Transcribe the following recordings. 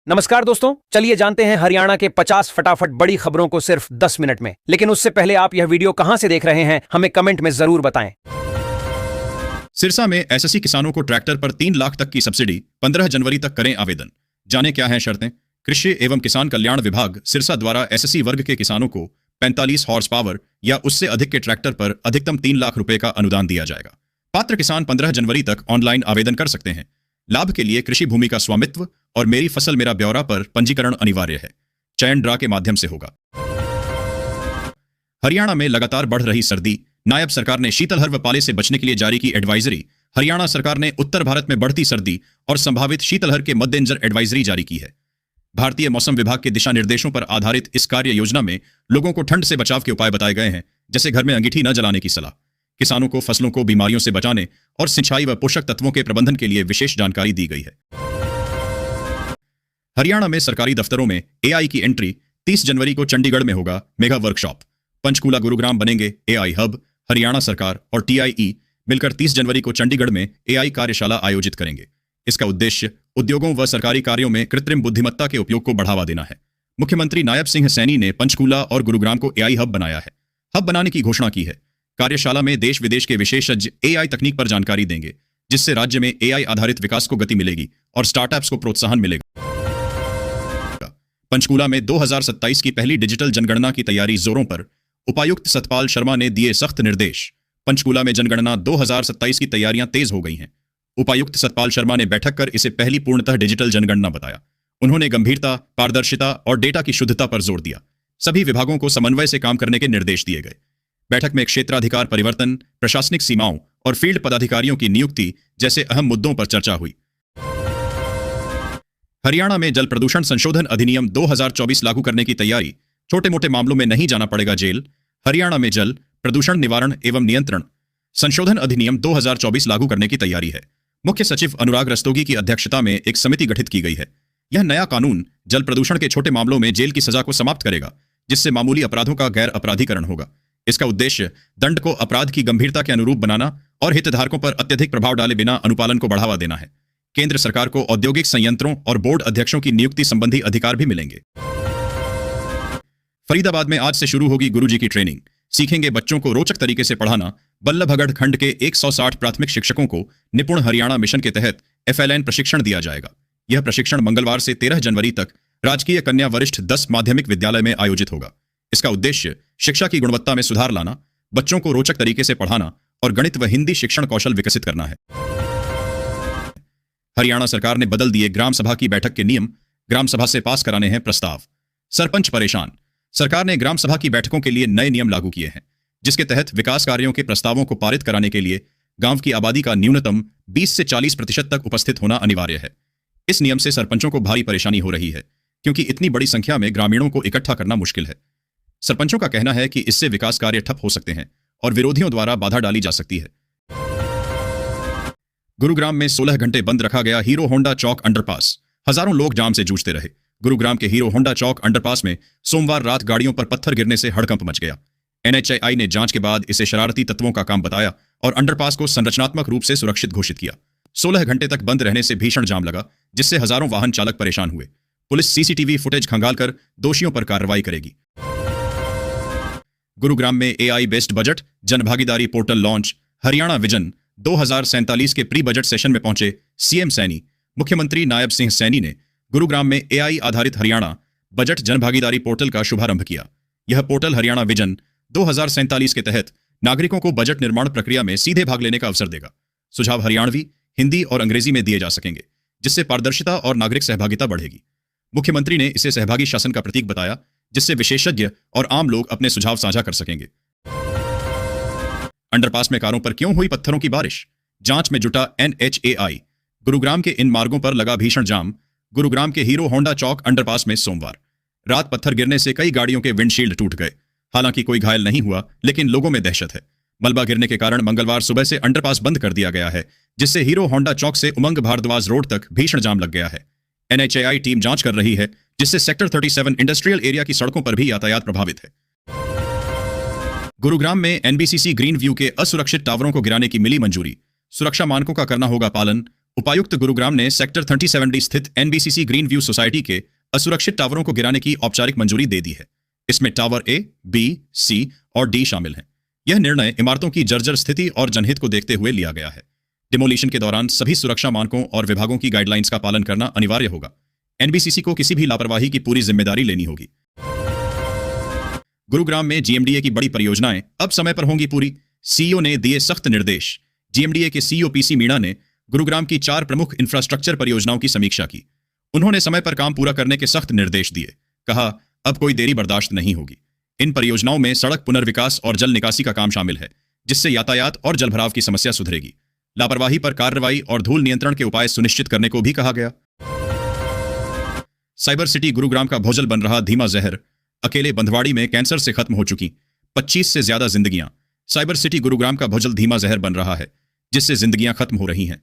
नमस्कार दोस्तों, चलिए जानते हैं हरियाणा के 50 फटाफट बड़ी खबरों को सिर्फ 10 मिनट में। लेकिन उससे पहले आप यह वीडियो कहां से देख रहे हैं, हमें कमेंट में जरूर बताएं। सिरसा में एसएससी किसानों को ट्रैक्टर पर 3 लाख तक की सब्सिडी, 15 जनवरी तक करें आवेदन। जाने क्या हैं शर्तें। कृषि एवं किसान कल्याण विभाग सिरसा द्वारा एसएससी वर्ग के किसानों को 45 हॉर्स पावर या उससे अधिक के ट्रैक्टर पर अधिकतम 3 लाख रुपए का अनुदान दिया जाएगा। पात्र किसान 15 जनवरी तक ऑनलाइन आवेदन कर सकते हैं। लाभ के लिए कृषि भूमि का स्वामित्व और मेरी फसल मेरा ब्यौरा पर पंजीकरण अनिवार्य है। चयन ड्रा के माध्यम से होगा। हरियाणा में लगातार बढ़ रही सर्दी, नायब सरकार ने शीतलहर व पाले से बचने के लिए जारी की एडवाइजरी। हरियाणा सरकार ने उत्तर भारत में बढ़ती सर्दी और संभावित शीतलहर के मद्देनजर एडवाइजरी जारी की है। भारतीय मौसम विभाग के दिशा निर्देशों पर आधारित इस कार्य योजना में लोगों को ठंड से बचाव के उपाय बताए गए हैं, जैसे घर में अंगीठी न जलाने की सलाह। किसानों को फसलों को बीमारियों से बचाने और सिंचाई व पोषक तत्वों के प्रबंधन के लिए विशेष जानकारी दी गई है। हरियाणा में सरकारी दफ्तरों में एआई की एंट्री। 30 जनवरी को चंडीगढ़ में होगा मेगा वर्कशॉप। पंचकूला गुरुग्राम बनेंगे एआई हब। हरियाणा सरकार और टीआईई मिलकर 30 जनवरी को चंडीगढ़ में एआई कार्यशाला आयोजित करेंगे। इसका उद्देश्य उद्योगों व सरकारी कार्यों में कृत्रिम बुद्धिमत्ता के उपयोग को बढ़ावा देना है। मुख्यमंत्री नायब सिंह सैनी ने पंचकूला और गुरुग्राम को एआई हब बनाया है। हब बनाने की घोषणा की है। कार्यशाला में देश विदेश के विशेषज्ञ एआई तकनीक पर जानकारी देंगे, जिससे राज्य में एआई आधारित विकास को गति मिलेगी और स्टार्टअप्स को प्रोत्साहन मिलेगा। पंचकूला में 2027 की पहली डिजिटल जनगणना की तैयारी जोरों पर। उपायुक्त सतपाल शर्मा ने दिए सख्त निर्देश। पंचकूला में जनगणना 2027 की तैयारियां तेज हो गई हैं। उपायुक्त सतपाल शर्मा ने बैठक कर इसे पहली पूर्णतः डिजिटल जनगणना बताया। उन्होंने गंभीरता, पारदर्शिता और डेटा की शुद्धता पर जोर दिया। सभी विभागों को समन्वय से काम करने के निर्देश दिए गए। बैठक में क्षेत्राधिकार परिवर्तन, प्रशासनिक सीमाओं और फील्ड पदाधिकारियों की नियुक्ति जैसे अहम मुद्दों पर चर्चा हुई। हरियाणा में जल प्रदूषण संशोधन अधिनियम 2024 लागू करने की तैयारी। छोटे मोटे मामलों में नहीं जाना पड़ेगा जेल। हरियाणा में जल प्रदूषण निवारण एवं नियंत्रण संशोधन अधिनियम 2024 लागू करने की तैयारी है। मुख्य सचिव अनुराग रस्तोगी की अध्यक्षता में एक समिति गठित की गई है। यह नया कानून जल प्रदूषण के छोटे मामलों में जेल की सजा को समाप्त करेगा, जिससे मामूली अपराधों का गैर अपराधीकरण होगा। इसका उद्देश्य दंड को अपराध की गंभीरता के अनुरूप बनाना और हितधारकों पर अत्यधिक प्रभाव डाले बिना अनुपालन को बढ़ावा देना है। केंद्र सरकार को औद्योगिक संयंत्रों और बोर्ड अध्यक्षों की नियुक्ति संबंधी अधिकार भी मिलेंगे। फरीदाबाद में आज से शुरू होगी गुरुजी की ट्रेनिंग। सीखेंगे बच्चों को रोचक तरीके से पढ़ाना। बल्लभगढ़ खंड के 160 प्राथमिक शिक्षकों को निपुण हरियाणा मिशन के तहत एफएलएन प्रशिक्षण दिया जाएगा। यह प्रशिक्षण मंगलवार से 13 जनवरी तक राजकीय कन्या वरिष्ठ 10 माध्यमिक विद्यालय में आयोजित होगा। इसका उद्देश्य शिक्षा की गुणवत्ता में सुधार लाना, बच्चों को रोचक तरीके से पढ़ाना और गणित व हिंदी शिक्षण कौशल विकसित करना है। हरियाणा सरकार ने बदल दिए ग्राम सभा की बैठक के नियम। ग्राम सभा से पास कराने हैं प्रस्ताव। सरपंच परेशान। सरकार ने ग्राम सभा की बैठकों के लिए नए नियम लागू किए हैं, जिसके तहत विकास कार्यों के प्रस्तावों को पारित कराने के लिए गांव की आबादी का न्यूनतम 20 से 40% तक उपस्थित होना अनिवार्य है। इस नियम से सरपंचों को भारी परेशानी हो रही है, क्योंकि इतनी बड़ी संख्या में ग्रामीणों को इकट्ठा करना मुश्किल है। सरपंचों का कहना है कि इससे विकास कार्य ठप हो सकते हैं और विरोधियों द्वारा बाधा डाली जा सकती है। गुरुग्राम में 16 घंटे बंद रखा गया हीरो होंडा चौक अंडरपास। हजारों लोग जाम से जूझते रहे। गुरुग्राम के हीरो होंडा चौक अंडरपास में सोमवार रात गाड़ियों पर पत्थर गिरने से हड़कंप मच गया। एनएचएआई ने जांच के बाद इसे शरारती तत्वों का काम बताया और अंडरपास को संरचनात्मक रूप से सुरक्षित घोषित किया। 16 घंटे तक बंद रहने से भीषण जाम लगा, जिससे हजारों वाहन चालक परेशान हुए। पुलिस सीसीटीवी फुटेज खंगालकर दोषियों पर कार्रवाई करेगी। गुरुग्राम में एआई बेस्ड बजट जनभागीदारी पोर्टल लॉन्च। हरियाणा विजन 2047 के प्री बजट सेशन में पहुंचे सीएम सैनी। मुख्यमंत्री नायब सिंह सैनी ने गुरुग्राम में एआई आधारित हरियाणा बजट जनभागीदारी पोर्टल का शुभारंभ किया। यह पोर्टल हरियाणा विजन 2047 के तहत नागरिकों को बजट निर्माण प्रक्रिया में सीधे भाग लेने का अवसर देगा। सुझाव हरियाणवी, हिंदी और अंग्रेजी में दिए जा सकेंगे, जिससे पारदर्शिता और नागरिक सहभागिता बढ़ेगी। मुख्यमंत्री ने इसे सहभागी शासन का प्रतीक बताया, जिससे विशेषज्ञ और आम लोग अपने सुझाव साझा कर सकेंगे। अंडरपास में कारों पर क्यों हुई पत्थरों की बारिश? जांच में जुटा एनएचएआई। गुरुग्राम के इन मार्गों पर लगा भीषण जाम। गुरुग्राम के हीरो होंडा चौक अंडरपास में सोमवार रात पत्थर गिरने से कई गाड़ियों के विंडशील्ड टूट गए। हालांकि कोई घायल नहीं हुआ, लेकिन लोगों में दहशत है। मलबा गिरने के कारण मंगलवार सुबह से अंडरपास बंद कर दिया गया है, जिससे हीरो होंडा चौक से उमंग भारद्वाज रोड तक भीषण जाम लग गया है। एनएचएआई टीम जांच कर रही है, जिससे सेक्टर 37 इंडस्ट्रियल एरिया की सड़कों पर भी यातायात प्रभावित है। गुरुग्राम में एनबीसीसी ग्रीन व्यू के असुरक्षित टावरों को गिराने की मिली मंजूरी। सुरक्षा मानकों का करना होगा पालन। उपायुक्त गुरुग्राम ने सेक्टर 37D स्थित NBCC ग्रीन व्यू सोसाइटी के असुरक्षित टावरों को गिराने की औपचारिक मंजूरी दे दी है। इसमें टावर A, B, C और D शामिल हैं। यह निर्णय इमारतों की जर्जर स्थिति और जनहित को देखते हुए लिया गया है। डिमोलिशन के दौरान सभी सुरक्षा मानकों और विभागों की गाइडलाइंस का पालन करना अनिवार्य होगा। NBCC को किसी भी लापरवाही की पूरी जिम्मेदारी लेनी होगी। गुरुग्राम में GMDA की बड़ी परियोजनाएं अब समय पर होंगी पूरी। CEO ने दिए सख्त निर्देश। GMDA के CEO PC मीणा ने गुरुग्राम की 4 प्रमुख इंफ्रास्ट्रक्चर परियोजनाओं की समीक्षा की। उन्होंने समय पर काम पूरा करने के सख्त निर्देश दिए। कहा, अब कोई देरी बर्दाश्त नहीं होगी। इन परियोजनाओं में सड़क पुनर्विकास और जल निकासी का काम शामिल है, जिससे यातायात और जलभराव की समस्या सुधरेगी। लापरवाही पर कार्रवाई और धूल नियंत्रण के उपाय सुनिश्चित करने को भी कहा गया। साइबर सिटी गुरुग्राम का भोजल बन रहा धीमा जहर। अकेले बंधवाड़ी में कैंसर से खत्म हो चुकी 25 से ज्यादा जिंदगियां। साइबर सिटी गुरुग्राम का भोजल धीमा जहर बन रहा है, जिससे जिंदगियां खत्म हो रही हैं।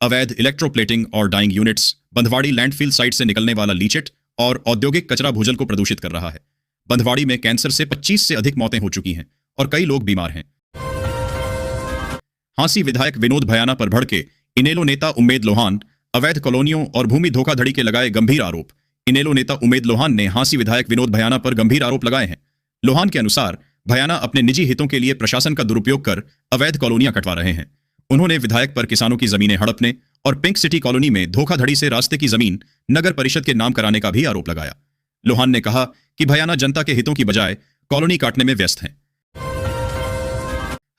अवैध इलेक्ट्रोप्लेटिंग और dyeing units, Bandhwari landfill site से निकलने वाला लीचेट और औद्योगिक कचरा भूजल को प्रदूषित कर रहा है। बंधवाड़ी में कैंसर से 25 से अधिक मौतें हो चुकी हैं और कई लोग बीमार हैं। हांसी विधायक विनोद भयाना पर भड़के इनेलो नेता उम्मेद लोहान। अवैध कॉलोनियों और भूमि धोखाधड़ी के लगाए गंभीर आरोप। इनेलो नेता उम्मेद लोहान ने हांसी विधायक विनोद भयाना पर गंभीर आरोप लगाए हैं। लोहान के अनुसार भयाना अपने निजी हितों के लिए प्रशासन का दुरुपयोग कर अवैध कॉलोनियां कटवा रहे हैं। उन्होंने विधायक पर किसानों की जमीनें हड़पने और पिंक सिटी कॉलोनी में धोखाधड़ी से रास्ते की जमीन नगर परिषद के नाम कराने का भी आरोप लगाया। लोहान ने कहा कि भयाना जनता के हितों की बजाय कॉलोनी काटने में व्यस्त हैं।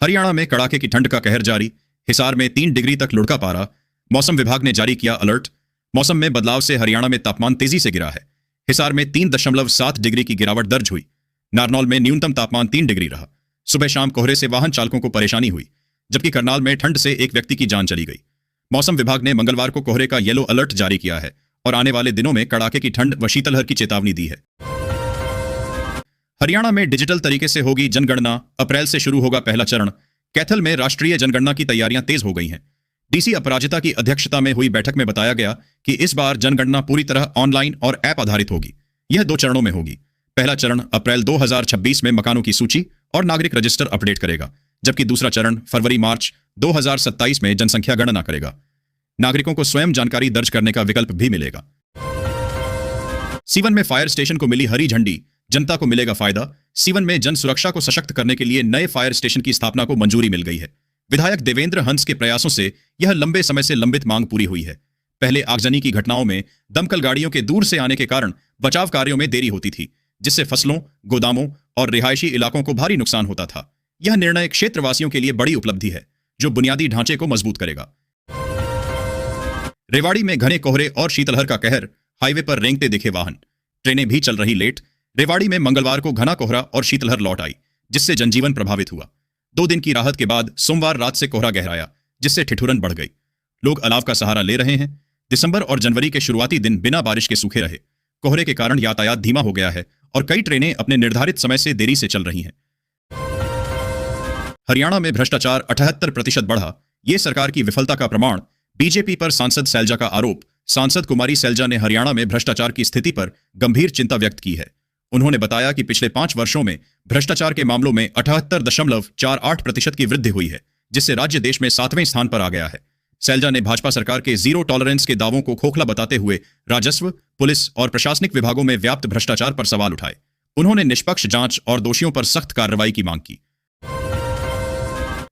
हरियाणा में कड़ाके की ठंड का कहर जारी। हिसार में 3 डिग्री तक लुढ़का पारा। मौसम विभाग ने जारी किया अलर्ट। मौसम में बदलाव से हरियाणा में तापमान तेजी से गिरा है। हिसार में 3.7 डिग्री की गिरावट दर्ज हुई। नारनौल में न्यूनतम तापमान 3 डिग्री रहा। सुबह शाम कोहरे से वाहन चालकों को परेशानी हुई, जबकि करनाल में ठंड से एक व्यक्ति की जान चली गई। मौसम विभाग ने मंगलवार को कोहरे का येलो अलर्ट जारी किया है और आने वाले दिनों में कड़ाके की ठंड व शीतलहर की चेतावनी दी है। हरियाणा में डिजिटल तरीके से होगी जनगणना। अप्रैल से शुरू होगा पहला चरण। कैथल में राष्ट्रीय जनगणना की तैयारियां तेज हो गई हैं। डीसी अपराजिता की अध्यक्षता में हुई बैठक में बताया गया कि इस बार जनगणना पूरी तरह ऑनलाइन और ऐप आधारित होगी। यह 2 चरणों में होगी। पहला चरण अप्रैल 2026 में मकानों की सूची और नागरिक रजिस्टर अपडेट करेगा, जबकि दूसरा चरण फरवरी-मार्च 2027 में जनसंख्या गणना करेगा। नागरिकों को स्वयं जानकारी दर्ज करने का विकल्प भी मिलेगा। सीवन में फायर स्टेशन को मिली हरी झंडी। जनता को मिलेगा फायदा। सीवन में जन सुरक्षा को सशक्त करने के लिए नए फायर स्टेशन की स्थापना को मंजूरी मिल गई है। विधायक देवेंद्र हंस के प्रयासों से यह लंबे समय से लंबित मांग पूरी हुई है। पहले आगजनी की घटनाओं में दमकल गाड़ियों के दूर से आने के कारण बचाव कार्यों में देरी होती थी, जिससे फसलों, गोदामों और रिहायशी इलाकों को भारी नुकसान होता था। यह निर्णय क्षेत्रवासियों के लिए बड़ी उपलब्धि है, जो बुनियादी ढांचे को मजबूत करेगा। रेवाड़ी में घने कोहरे और शीतलहर का कहर। हाईवे पर रेंगते दिखे वाहन। ट्रेनें भी चल रही लेट। रेवाड़ी में मंगलवार को घना कोहरा और शीतलहर लौट आई, जिससे जनजीवन प्रभावित हुआ। 2 दिन की राहत के बाद सोमवार रात से कोहरा गहराया, जिससे ठिठुरन बढ़ गई। लोग अलाव का सहारा ले रहे हैं। दिसंबर और जनवरी के शुरुआती दिन बिना बारिश के सूखे रहे। कोहरे के कारण यातायात धीमा हो गया है और कई ट्रेनें अपने निर्धारित समय से देरी से चल रही हैं। हरियाणा में भ्रष्टाचार 78% बढ़ा। ये सरकार की विफलता का प्रमाण। बीजेपी पर सांसद सैलजा का आरोप। सांसद कुमारी सैलजा ने हरियाणा में भ्रष्टाचार की स्थिति पर गंभीर चिंता व्यक्त की है। उन्होंने बताया कि पिछले 5 वर्षों में भ्रष्टाचार के मामलों में 78.48% की वृद्धि हुई है, जिससे राज्य देश में 7वें स्थान पर आ गया है। सैलजा ने भाजपा सरकार के जीरो टॉलरेंस के दावों को खोखला बताते हुए राजस्व, पुलिस और प्रशासनिक विभागों में व्याप्त भ्रष्टाचार पर सवाल उठाए। उन्होंने निष्पक्ष जांच और दोषियों पर सख्त कार्रवाई की मांग की।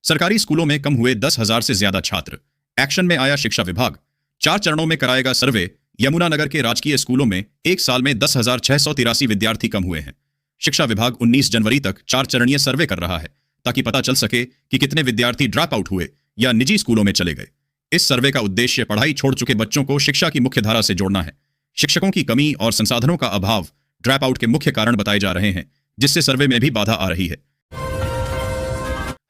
सरकारी स्कूलों में कम हुए 10,000 से ज्यादा छात्र। एक्शन में आया शिक्षा विभाग। 4 चरणों में कराएगा सर्वे। यमुनानगर के राजकीय स्कूलों में एक साल में 10,683 विद्यार्थी कम हुए हैं। शिक्षा विभाग 19 जनवरी तक 4 चरणीय सर्वे कर रहा है, ताकि पता चल सके कि कितने विद्यार्थी ड्रॉप आउट हुए या निजी स्कूलों में चले गए। इस सर्वे का उद्देश्य पढ़ाई छोड़ चुके बच्चों को शिक्षा की मुख्य धारा से जोड़ना है। शिक्षकों की कमी और संसाधनों का अभाव ड्रॉप आउट के मुख्य कारण बताए जा रहे हैं, जिससे सर्वे में भी बाधा आ रही है।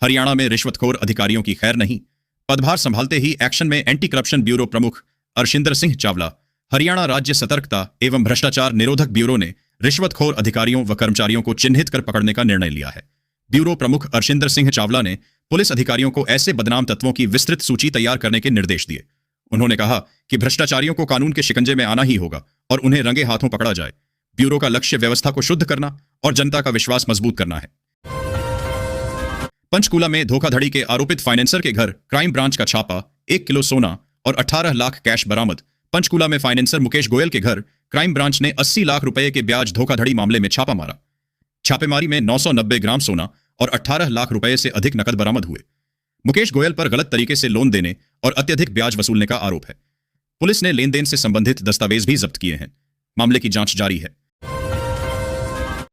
हरियाणा में रिश्वतखोर अधिकारियों की खैर नहीं। पदभार संभालते ही एक्शन में एंटी करप्शन ब्यूरो प्रमुख अर्शिंदर सिंह चावला। हरियाणा राज्य सतर्कता एवं भ्रष्टाचार निरोधक ब्यूरो ने रिश्वतखोर अधिकारियों व कर्मचारियों को चिन्हित कर पकड़ने का निर्णय लिया है। ब्यूरो प्रमुख अर्शिंदर सिंह चावला ने पुलिस अधिकारियों को ऐसे बदनाम तत्वों की विस्तृत सूची तैयार करने के निर्देश दिए। उन्होंने कहा कि भ्रष्टाचारियों को कानून के शिकंजे में आना ही होगा और उन्हें रंगे हाथों पकड़ा जाए। ब्यूरो का लक्ष्य व्यवस्था को शुद्ध करना और जनता का विश्वास मजबूत करना है। पंचकूला में धोखाधड़ी के आरोपित फाइनेंसर के घर क्राइम ब्रांच का छापा। 1 किलो सोना और 18 लाख कैश बरामद। पंचकूला में फाइनेंसर मुकेश गोयल के घर क्राइम ब्रांच ने 80 लाख रुपए के ब्याज धोखाधड़ी मामले में छापा मारा। छापेमारी में 990 ग्राम सोना और 18 लाख रुपए से अधिक नकद बरामद हुए। मुकेश गोयल पर गलत तरीके से लोन देने और अत्यधिक ब्याज वसूलने का आरोप है। पुलिस ने लेन देन से संबंधित दस्तावेज भी जब्त किए हैं। मामले की जांच जारी है।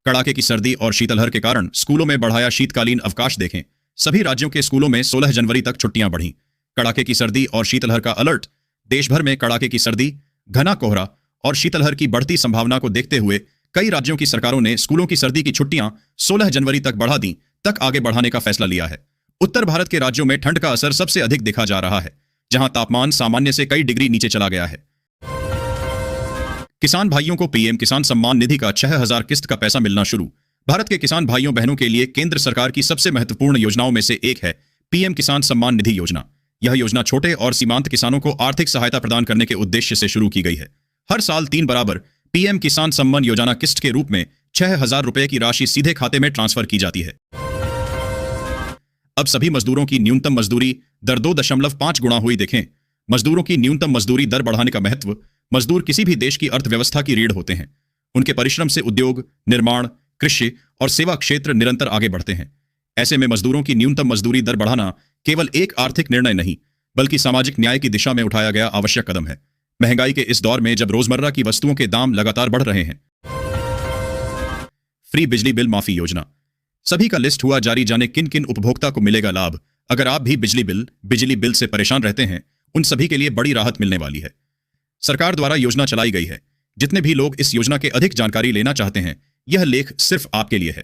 कड़ाके की सर्दी और शीतलहर के कारण स्कूलों में बढ़ाया शीतकालीन अवकाश। देखें, सभी राज्यों के स्कूलों में 16 जनवरी तक छुट्टियां बढ़ी। कड़ाके की सर्दी और शीतलहर का अलर्ट। देश भर में कड़ाके की सर्दी, घना कोहरा और शीतलहर की बढ़ती संभावना को देखते हुए कई राज्यों की सरकारों ने स्कूलों की सर्दी की छुट्टियां 16 जनवरी तक बढ़ा दी तक आगे बढ़ाने का फैसला लिया है। उत्तर भारत के राज्यों में ठंड का असर सबसे अधिक देखा जा रहा है, जहां तापमान सामान्य से कई डिग्री नीचे चला गया है। किसान भाइयों को पीएम किसान सम्मान निधि का 6000 किस्त का पैसा मिलना शुरू। भारत के किसान भाइयों बहनों के लिए केंद्र सरकार की सबसे महत्वपूर्ण योजनाओं में से एक है पीएम किसान सम्मान निधि योजना। यह योजना छोटे और सीमांत किसानों को आर्थिक सहायता प्रदान करने के उद्देश्य से शुरू की गई है। हर साल 3 बराबर पीएम किसान सम्मान योजना किस्त के रूप में 6000 रुपए की राशि सीधे खाते में ट्रांसफर की जाती है। अब सभी मजदूरों की न्यूनतम मजदूरी दर 2.5 गुना हुई। देखें, मजदूरों की न्यूनतम मजदूरी दर बढ़ाने का महत्व। मजदूर किसी भी देश की अर्थव्यवस्था की रीढ़ होते हैं। उनके परिश्रम से उद्योग, निर्माण, कृषि और सेवा क्षेत्र निरंतर आगे बढ़ते हैं। ऐसे में मजदूरों की न्यूनतम मजदूरी दर बढ़ाना केवल एक आर्थिक निर्णय नहीं, बल्कि सामाजिक न्याय की दिशा में उठाया गया आवश्यक कदम है। महंगाई के इस दौर में जब रोजमर्रा की वस्तुओं के दाम लगातार बढ़ रहे हैं। फ्री बिजली बिल माफी योजना। सभी का लिस्ट हुआ जारी, जाने किन किन उपभोक्ता को मिलेगा लाभ। अगर आप भी बिजली बिल से परेशान रहते हैं, उन सभी के लिए बड़ी राहत मिलने वाली है। सरकार द्वारा योजना चलाई गई है। जितने भी लोग इस योजना के अधिक जानकारी लेना चाहते हैं, यह लेख सिर्फ आपके लिए है।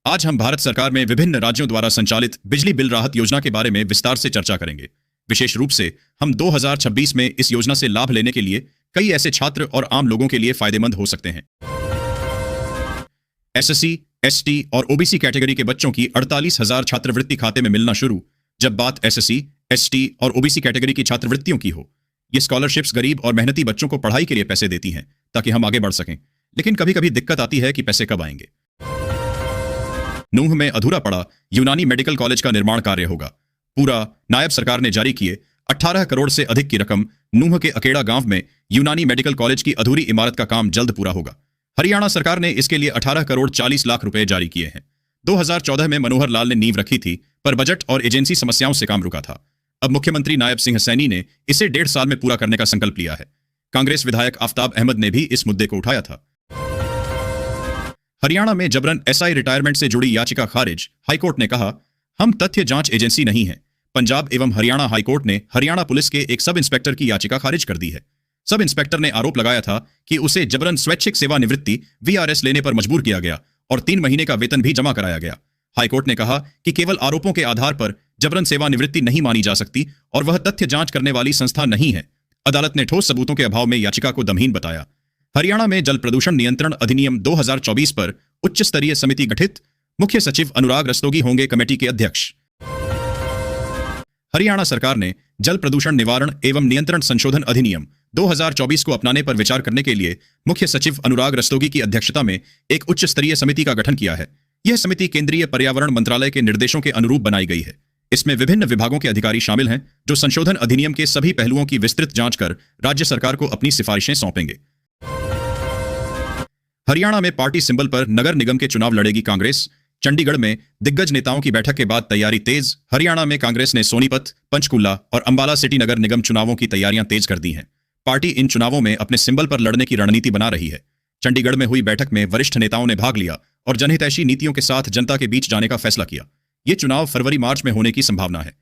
आज हम भारत सरकार में विभिन्न राज्यों द्वारा संचालित बिजली बिल राहत योजना के बारे में विस्तार से चर्चा करेंगे। विशेष रूप से हम 2026 में इस योजना से लाभ लेने के लिए कई ऐसे छात्र और आम लोगों के लिए फायदेमंद हो सकते हैं। एसएससी, एसटी और ओबीसी कैटेगरी के बच्चों की 48,000 छात्रवृत्ति खाते में मिलना शुरू। जब बात एसएससी, एसटी और ओबीसी कैटेगरी की छात्रवृत्तियों की हो, ये स्कॉलरशिप्स गरीब और मेहनती बच्चों को पढ़ाई के लिए पैसे देती हैं ताकि हम आगे बढ़ सकें। लेकिन कभी कभी दिक्कत आती है कि पैसे कब आएंगे। नूंह में अधूरा पड़ा यूनानी मेडिकल कॉलेज का निर्माण कार्य होगा पूरा। नायब सरकार ने जारी किए 18 करोड़ से अधिक की रकम। नूंह के अकेड़ा गांव में यूनानी मेडिकल कॉलेज की अधूरी इमारत का काम जल्द पूरा होगा। हरियाणा सरकार ने इसके लिए 18 करोड़ 40 लाख रुपए जारी किए हैं। 2014 में मनोहर लाल ने नींव रखी थी, पर बजट और एजेंसी समस्याओं से काम रुका था। अब मुख्यमंत्री नायब सिंह सैनी ने इसे 1.5 साल में पूरा करने का संकल्प लिया है। कांग्रेस विधायक आफताब अहमद ने भी इस मुद्दे को उठाया था। हरियाणा में जबरन एसआई रिटायरमेंट से जुड़ी याचिका खारिज। हाईकोर्ट ने कहा, हम तथ्य जांच एजेंसी नहीं है। पंजाब एवं हरियाणा हाईकोर्ट ने हरियाणा पुलिस के एक सब इंस्पेक्टर की याचिका खारिज कर दी है। सब इंस्पेक्टर ने आरोप लगाया था कि उसे जबरन स्वैच्छिक सेवानिवृत्ति वीआरएस लेने पर मजबूर किया गया और 3 महीने का वेतन भी जमा कराया गया। हाईकोर्ट ने कहा कि केवल आरोपों के आधार पर जबरन सेवानिवृत्ति नहीं मानी जा सकती और वह तथ्य जांच करने वाली संस्था नहीं है। अदालत ने ठोस सबूतों के अभाव में याचिका को दमहीन बताया। हरियाणा में जल प्रदूषण नियंत्रण अधिनियम 2024 पर उच्च स्तरीय समिति गठित। मुख्य सचिव अनुराग रस्तोगी होंगे कमेटी के अध्यक्ष। हरियाणा सरकार ने जल प्रदूषण निवारण एवं नियंत्रण संशोधन अधिनियम 2024 को अपनाने पर विचार करने के लिए मुख्य सचिव अनुराग रस्तोगी की अध्यक्षता में एक उच्च स्तरीय समिति का गठन किया है। यह समिति केंद्रीय पर्यावरण मंत्रालय के निर्देशों के अनुरूप बनाई गई है। इसमें विभिन्न विभागों के अधिकारी शामिल हैं, जो संशोधन अधिनियम के सभी पहलुओं की विस्तृत जांच कर राज्य सरकार को अपनी सिफारिशें सौंपेंगे। हरियाणा में पार्टी सिंबल पर नगर निगम के चुनाव लड़ेगी कांग्रेस। चंडीगढ़ में दिग्गज नेताओं की बैठक के बाद तैयारी तेज। हरियाणा में कांग्रेस ने सोनीपत, पंचकूला और अंबाला सिटी नगर निगम चुनावों की तैयारियां तेज कर दी हैं। पार्टी इन चुनावों में अपने सिंबल पर लड़ने की रणनीति बना रही है। चंडीगढ़ में हुई बैठक में वरिष्ठ नेताओं ने भाग लिया और जनहितैषी नीतियों के साथ जनता के बीच जाने का फैसला किया। ये चुनाव फरवरी-मार्च में होने की संभावना है।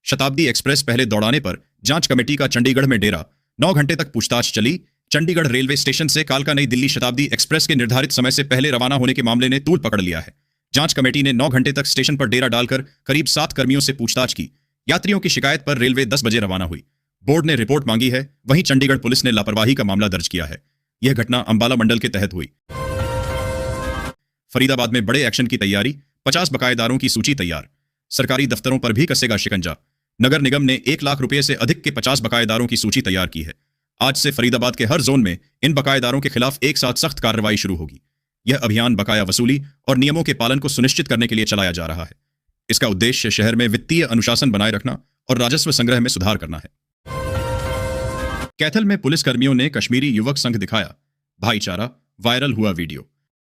शताब्दी एक्सप्रेस पहले दौड़ाने पर जांच कमेटी का चंडीगढ़ में डेरा। 9 घंटे तक पूछताछ चली। चंडीगढ़ रेलवे स्टेशन से कालका नई दिल्ली शताब्दी एक्सप्रेस के निर्धारित समय से पहले रवाना होने के मामले ने तूल पकड़ लिया है। जांच कमेटी ने 9 घंटे तक स्टेशन पर डेरा डालकर करीब 7 कर्मियों से पूछताछ की। यात्रियों की शिकायत पर रेलवे 10 बजे रवाना हुई। बोर्ड ने रिपोर्ट मांगी है, वहीं चंडीगढ़ पुलिस ने लापरवाही का मामला दर्ज किया है। यह घटना अंबाला मंडल के तहत हुई। फरीदाबाद में बड़े एक्शन की तैयारी। 50 बकायेदारों की सूची तैयार। सरकारी दफ्तरों पर भी कसेगा शिकंजा। नगर निगम ने 1 लाख रुपए से अधिक के 50 बकायेदारों की सूची तैयार की है। आज से फरीदाबाद के हर जोन में इन बकायेदारों के खिलाफ एक साथ सख्त कार्रवाई शुरू होगी। यह अभियान बकाया वसूली और नियमों के पालन को सुनिश्चित करने के लिए चलाया जा रहा है। इसका उद्देश्य शहर में वित्तीय अनुशासन बनाए रखना और राजस्व संग्रह में सुधार करना है। कैथल में पुलिस कर्मियों ने कश्मीरी युवक संघ दिखाया भाईचारा, वायरल हुआ वीडियो।